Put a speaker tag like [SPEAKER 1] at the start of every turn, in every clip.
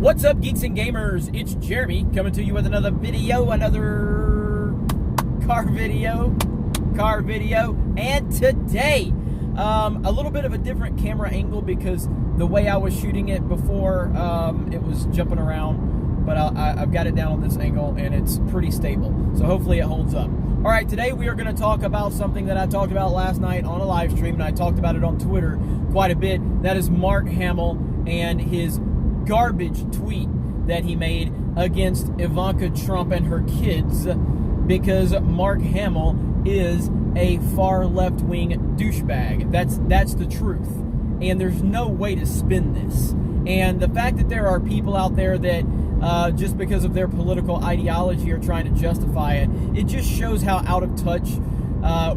[SPEAKER 1] What's up, geeks and gamers? It's Jeremy coming to you with another video, another car video, and today, a little bit of a different camera angle because the way I was shooting it before, it was jumping around, but I've got it down on this angle and it's pretty stable, so hopefully it holds up. All right, today we are going to talk about something that I talked about last night on a live stream, and I talked about it on Twitter quite a bit. That is Mark Hamill and his garbage tweet that he made against Ivanka Trump and her kids, because Mark Hamill is a far left-wing douchebag. That's the truth, and there's no way to spin this. And the fact that there are people out there that just because of their political ideology are trying to justify it, it just shows how out of touch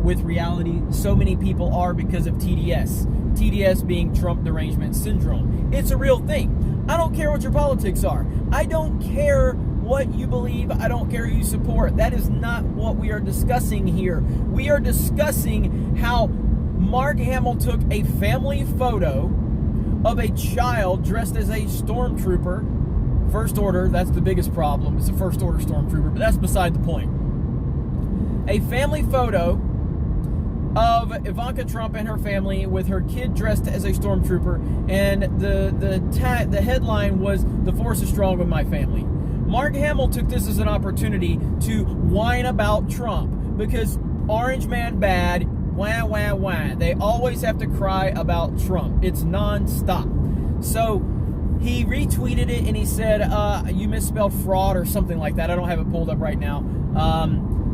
[SPEAKER 1] with reality so many people are because of TDS. TDS being Trump derangement syndrome. It's a real thing. I don't care what your politics are. I don't care what you believe. I don't care who you support. That is not what we are discussing here. We are discussing how Mark Hamill took a family photo of a child dressed as a stormtrooper. First order, that's the biggest problem. It's a first order stormtrooper, but that's beside the point. A family photo of Ivanka Trump and her family with her kid dressed as a stormtrooper, and the headline was, "The force is strong with my family." Mark Hamill took this as an opportunity to whine about Trump because orange man bad, wah, wah, wah. They always have to cry about Trump. It's non-stop. So he retweeted it and he said, you misspelled fraud or something like that. I don't have it pulled up right now.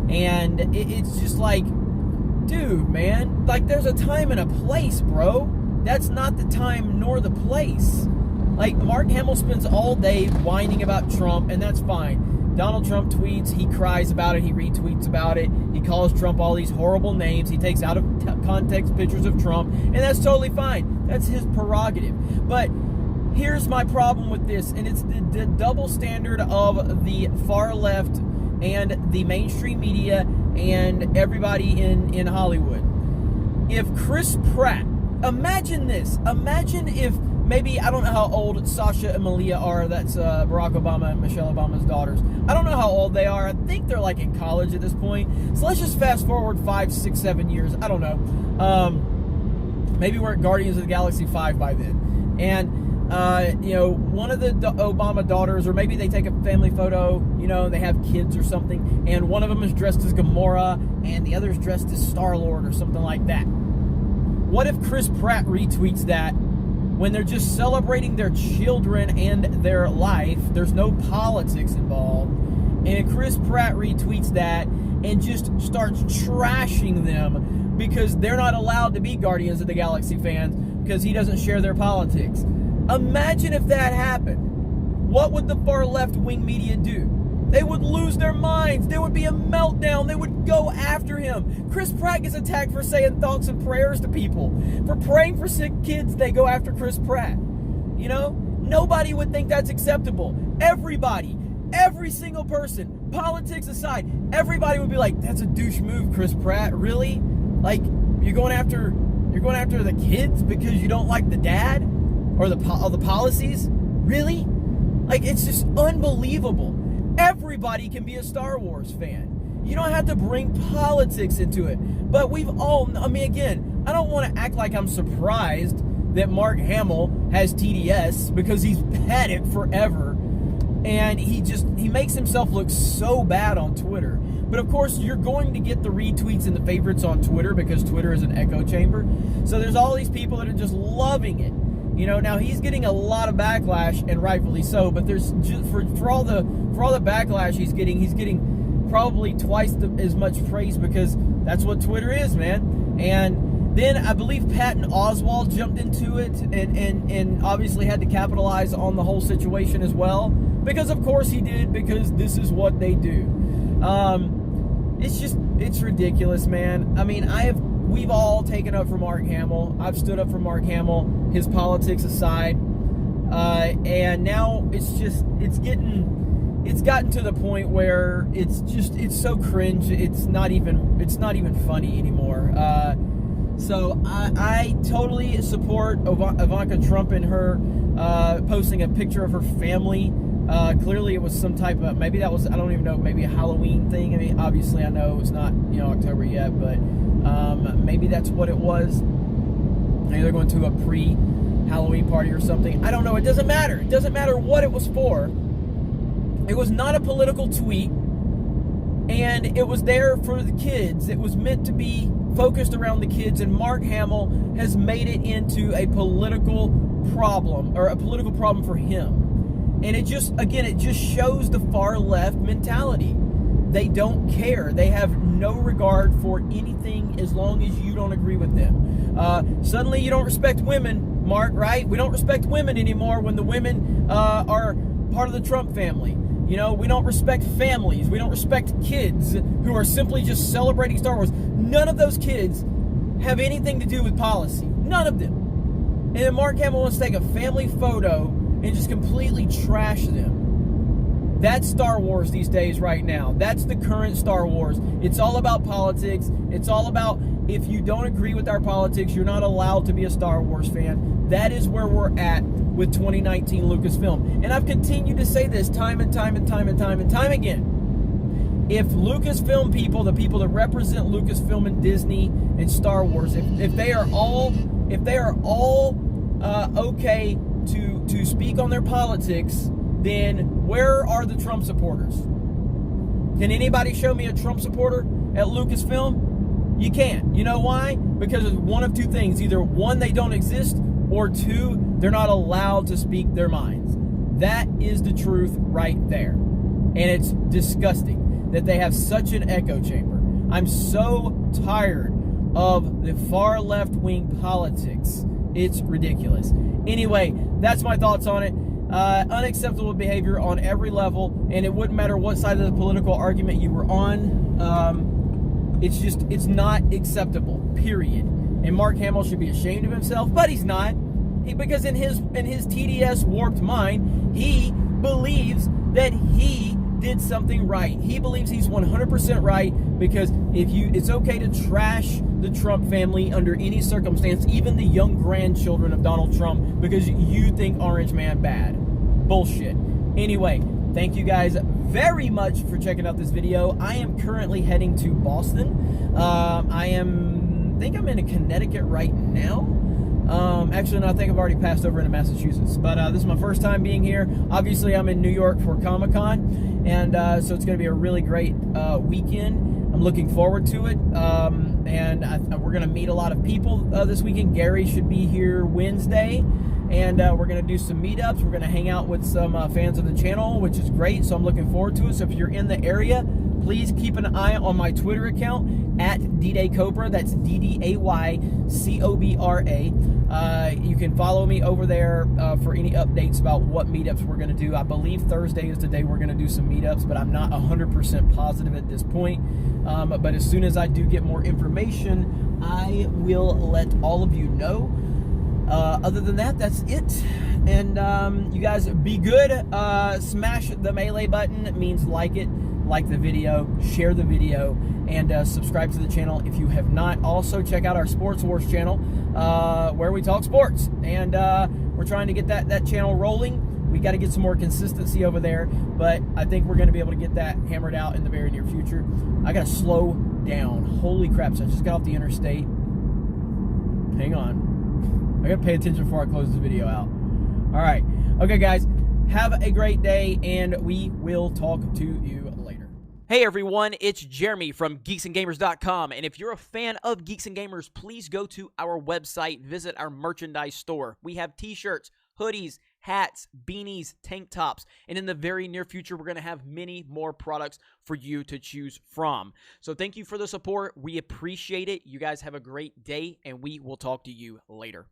[SPEAKER 1] And it's just like, dude, man, like, there's a time and a place, bro. That's not the time nor the place. Like, Mark Hamill spends all day whining about Trump, and that's fine. Donald Trump tweets, he cries about it, he retweets about it, he calls Trump all these horrible names, he takes out of context pictures of Trump, and that's totally fine. That's his prerogative. But here's my problem with this, and it's the double standard of the far left and the mainstream media and everybody in Hollywood. If Chris Pratt, imagine this, imagine if maybe, I don't know how old Sasha and Malia are, that's Barack Obama and Michelle Obama's daughters. I don't know how old they are. I think they're like in college at this point. So let's just fast forward 5, 6, 7 years. I don't know. Maybe we're at Guardians of the Galaxy 5 by then. And one of the Obama daughters, or maybe they take a family photo, they have kids or something, and one of them is dressed as Gamora, and the other is dressed as Star-Lord or something like that. What if Chris Pratt retweets that when they're just celebrating their children and their life? There's no politics involved, and Chris Pratt retweets that and just starts trashing them because they're not allowed to be Guardians of the Galaxy fans because he doesn't share their politics. Imagine if that happened. What would the far left-wing media do? They would lose their minds. There would be a meltdown. They would go after him. Chris Pratt gets attacked for saying thoughts and prayers to people. For praying for sick kids, they go after Chris Pratt. Nobody would think that's acceptable. Everybody, every single person, politics aside, everybody would be like, that's a douche move, Chris Pratt. Really? Like, you're going after the kids because you don't like the dad? Or the policies? Really? Like, it's just unbelievable. Everybody can be a Star Wars fan. You don't have to bring politics into it. But again, I don't want to act like I'm surprised that Mark Hamill has TDS because he's had it forever. And he makes himself look so bad on Twitter. But of course, you're going to get the retweets and the favorites on Twitter because Twitter is an echo chamber. So there's all these people that are just loving it. Now he's getting a lot of backlash, and rightfully so. But there's just for all the backlash he's getting probably twice as much praise because that's what Twitter is, man. And then I believe Patton Oswalt jumped into it and obviously had to capitalize on the whole situation as well, because of course he did, because this is what they do. It's ridiculous, man. I mean, we've all taken up for Mark Hamill. I've stood up for Mark Hamill, his politics aside. And now it's gotten to the point where it's so cringe. It's not even funny anymore. So I totally support Ivanka Trump and her posting a picture of her family. Clearly it was some type of, maybe that was, I don't even know, maybe a Halloween thing. I mean, obviously I know it's not, October yet, but maybe that's what it was. Maybe they're going to a pre-Halloween party or something. I don't know. It doesn't matter. It doesn't matter what it was for. It was not a political tweet, and it was there for the kids. It was meant to be focused around the kids, and Mark Hamill has made it into a political problem, or a political problem for him. And it just shows the far left mentality. They don't care. They have no regard for anything as long as you don't agree with them. Suddenly you don't respect women, Mark, right? We don't respect women anymore when the women are part of the Trump family. We don't respect families. We don't respect kids who are simply just celebrating Star Wars. None of those kids have anything to do with policy. None of them. And then Mark Hamill wants to take a family photo and just completely trash them. That's Star Wars these days right now. That's the current Star Wars. It's all about politics. It's all about, if you don't agree with our politics, you're not allowed to be a Star Wars fan. That is where we're at with 2019 Lucasfilm. And I've continued to say this time and time again. If Lucasfilm people, the people that represent Lucasfilm and Disney and Star Wars, if they are all okay to speak on their politics, then where are the Trump supporters? Can anybody show me a Trump supporter at Lucasfilm? You can't. You know why? Because of one of two things. Either one, they don't exist, or two, they're not allowed to speak their minds. That is the truth right there. And it's disgusting that they have such an echo chamber. I'm so tired of the far left-wing politics. It's ridiculous. Anyway, that's my thoughts on it. Unacceptable behavior on every level, and it wouldn't matter what side of the political argument you were on. It's not acceptable, period. And Mark Hamill should be ashamed of himself, but he's not. Because in his TDS warped mind, he believes that he did something right. He believes he's 100% right, because it's okay to trash the Trump family under any circumstance, even the young grandchildren of Donald Trump, because you think Orange Man bad. Bullshit. Anyway, thank you guys very much for checking out this video. I am currently heading to Boston. I think I'm in Connecticut right now. Actually, no, I think I've already passed over into Massachusetts. But this is my first time being here. Obviously, I'm in New York for Comic-Con, and so it's going to be a really great weekend. I'm looking forward to it, and we're going to meet a lot of people this weekend. Gary should be here Wednesday, and we're going to do some meetups. We're going to hang out with some fans of the channel, which is great, so I'm looking forward to it. So if you're in the area, please keep an eye on my Twitter account at ddaycobra. That's DDAYCOBRA. You can follow me over there for any updates about what meetups we're going to do. I believe Thursday is the day we're going to do some meetups, but I'm not 100% positive at this point. But as soon as I do get more information, I will let all of you know. Other than that, that's it. And you guys be good. Smash the melee button. It means like it. Like the video, share the video, and subscribe to the channel if you have not. Also, check out our Sports Wars channel, where we talk sports. And we're trying to get that channel rolling. We got to get some more consistency over there, but I think we're going to be able to get that hammered out in the very near future. I got to slow down. Holy crap, so I just got off the interstate. Hang on. I got to pay attention before I close this video out. All right. Okay, guys. Have a great day, and we will talk to you later. Hey everyone, it's Jeremy from geeksandgamers.com, and if you're a fan of Geeks and Gamers, please go to our website, visit our merchandise store. We have t-shirts, hoodies, hats, beanies, tank tops, and in the very near future, we're going to have many more products for you to choose from. So thank you for the support. We appreciate it. You guys have a great day, and we will talk to you later.